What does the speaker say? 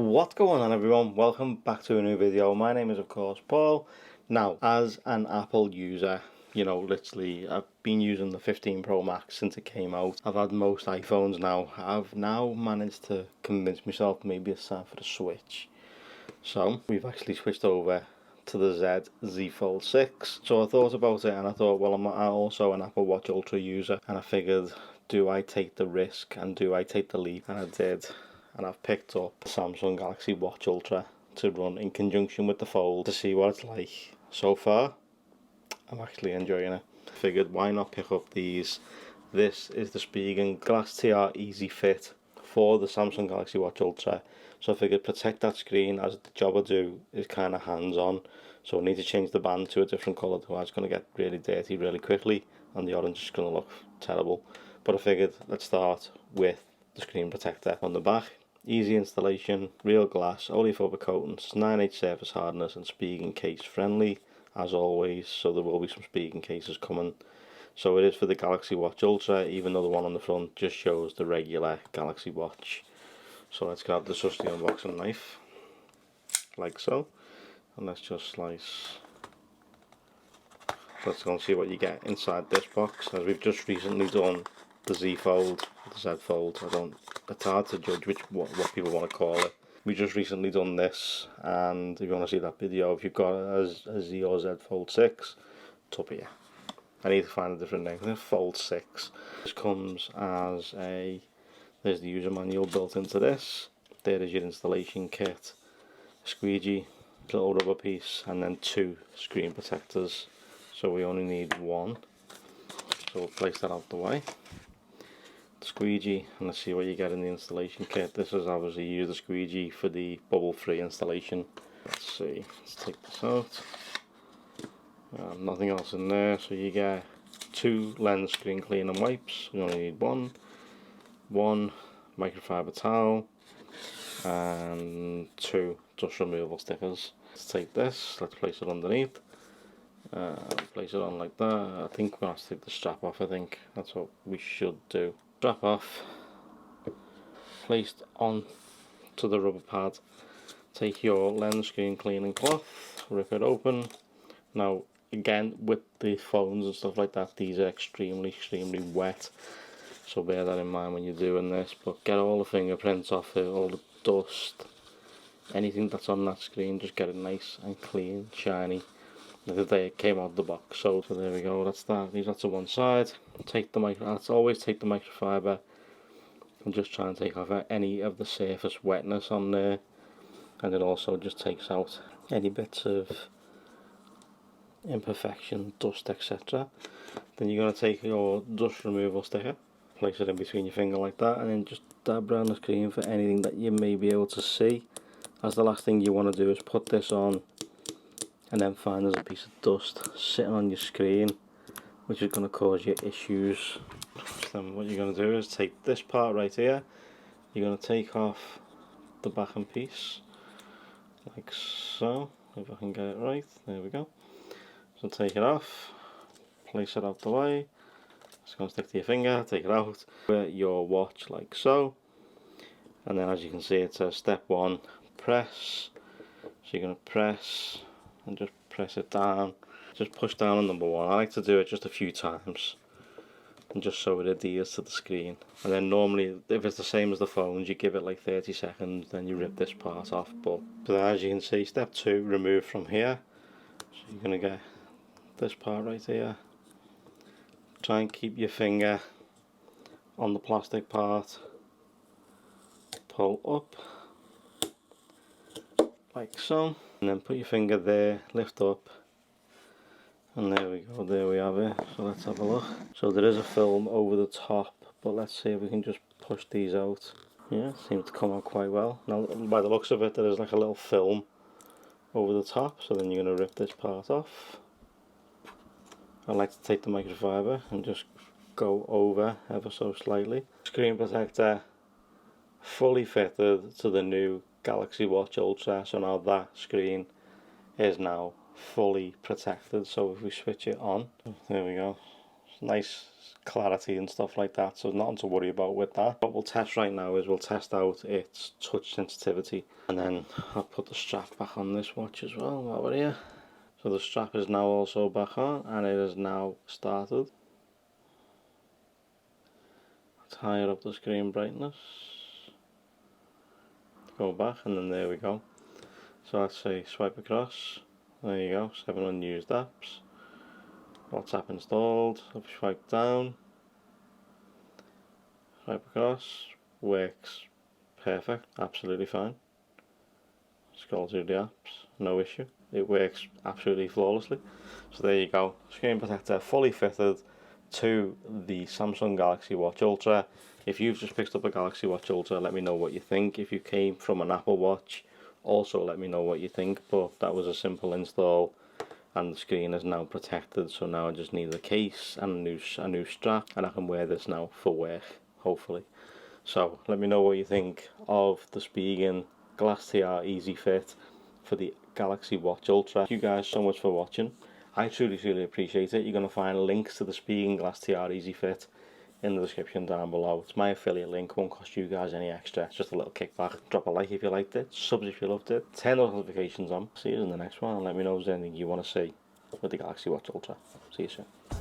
What's going on, everyone? Welcome back to a new video. My name is of course Paul. Now, as an Apple user, literally I've been using the 15 Pro Max since it came out. I've had most iPhones now. I've now managed to convince myself maybe it's time for the switch. So we've actually switched over to the Z Fold 6. So I thought about it and I thought, well, I'm also an Apple Watch Ultra user, and I figured, do I take the risk and do I take the leap? And I did. And I've picked up the Samsung Galaxy Watch Ultra to run in conjunction with the Fold to see what it's like. So far, I'm actually enjoying it. Figured, why not pick up these? This is the Spigen GLAStR EZ FIT for the Samsung Galaxy Watch Ultra. So I figured protect that screen, as the job I do is kind of hands-on. So I need to change the band to a different colour, otherwise it's going to get really dirty really quickly and the orange is going to look terrible. But I figured, let's start with the screen protector on the back. Easy installation, real glass, oleophobic coatings, 9H surface hardness, and Spigen case friendly as always, so there will be some Spigen cases coming. So it is for the Galaxy Watch Ultra, even though the one on the front just shows the regular Galaxy Watch. So let's grab the trusty unboxing knife, like so, and let's just slice. Let's go and see what you get inside this box, as we've just recently done the Z Fold, the Z Fold. It's hard to judge what people want to call it. We just recently done this, and if you want to see that video, if you've got a Z or Z Fold 6, it's up here. I need to find a different name. I think Fold 6. This comes as there's the user manual built into this. There is your installation kit, a squeegee, little rubber piece, and then 2 screen protectors. So we only need 1. So we'll place that out the way. Squeegee, and let's see what you get in the installation kit. This is obviously use the squeegee for the bubble-free installation. Let's see, let's take this out. Nothing else in there, so you get 2 lens screen cleaning wipes. We only need one microfiber towel, and 2 dust removal stickers. Let's take this, let's place it underneath. Place it on like that. I think we're going to have to take the strap off. I think that's what we should do. Strap off, placed on to the rubber pad. Take your lens screen cleaning cloth, rip it open. Now again, with the phones and stuff like that, these are extremely wet, so bear that in mind when you're doing this. But get all the fingerprints off it, all the dust, anything that's on that screen, just get it nice and clean, shiny, the day it came out of the box. So there we go, that's that. Leave that to one side. Take the always take the microfiber and just try and take off any of the surface wetness on there, and it also just takes out any bits of imperfection, dust, etc. Then you're going to take your dust removal sticker, place it in between your finger like that, and then just dab around the screen for anything that you may be able to see. As the last thing you want to do is put this on and then find there's a piece of dust sitting on your screen, which is going to cause you issues. Then what you're going to do is take this part right here, you're going to take off the backing piece, like so, if I can get it right, there we go. So take it off, place it out the way, it's going to stick to your finger, take it out, put your watch like so, and then as you can see it says step 1, press. So you're going to press and just press it down, just push down on number 1. I like to do it just a few times and just so it adheres to the screen, and then normally if it's the same as the phones you give it like 30 seconds, then you rip this part off. But as you can see, step 2, remove from here. So you're going to get this part right here, try and keep your finger on the plastic part, pull up like so, and then put your finger there, lift up, and there we go, there we have it. So let's have a look. So there is a film over the top, but let's see if we can just push these out. Yeah, it seems to come out quite well. Now by the looks of it, there is like a little film over the top, so then you're going to rip this part off. I like to take the microfiber and just go over ever so slightly. Screen protector fully fitted to the new Galaxy Watch Ultra, so now that screen is now fully protected. So if we switch it on, there we go, nice clarity and stuff like that, so nothing to worry about with that. What we'll test right now is we'll test out its touch sensitivity, and then I'll put the strap back on this watch as well while we're here. So the strap is now also back on, and it is now started. Let's higher up the screen brightness, go back, and then there we go. So let's say swipe across, there you go, 7 unused apps, WhatsApp installed, swipe down, swipe across, works perfect, absolutely fine. Scroll through the apps, no issue, it works absolutely flawlessly. So there you go, screen protector fully fitted to the Samsung Galaxy Watch Ultra. If you've just picked up a Galaxy Watch Ultra, let me know what you think. If you came from an Apple Watch, also let me know what you think. But that was a simple install, and the screen is now protected, so now I just need the case and a new strap, and I can wear this now for work, hopefully. So let me know what you think of the Spigen GLAStR EZ FIT for the Galaxy Watch Ultra. Thank you guys so much for watching. I truly appreciate it. You're going to find links to the Spigen GLAStR EZ FIT in the description down below. It's my affiliate link, won't cost you guys any extra, it's just a little kickback. Drop a like if you liked it, subs if you loved it, turn those notifications on. See you in the next one, and let me know if there's anything you want to see with the Galaxy Watch Ultra. See you soon.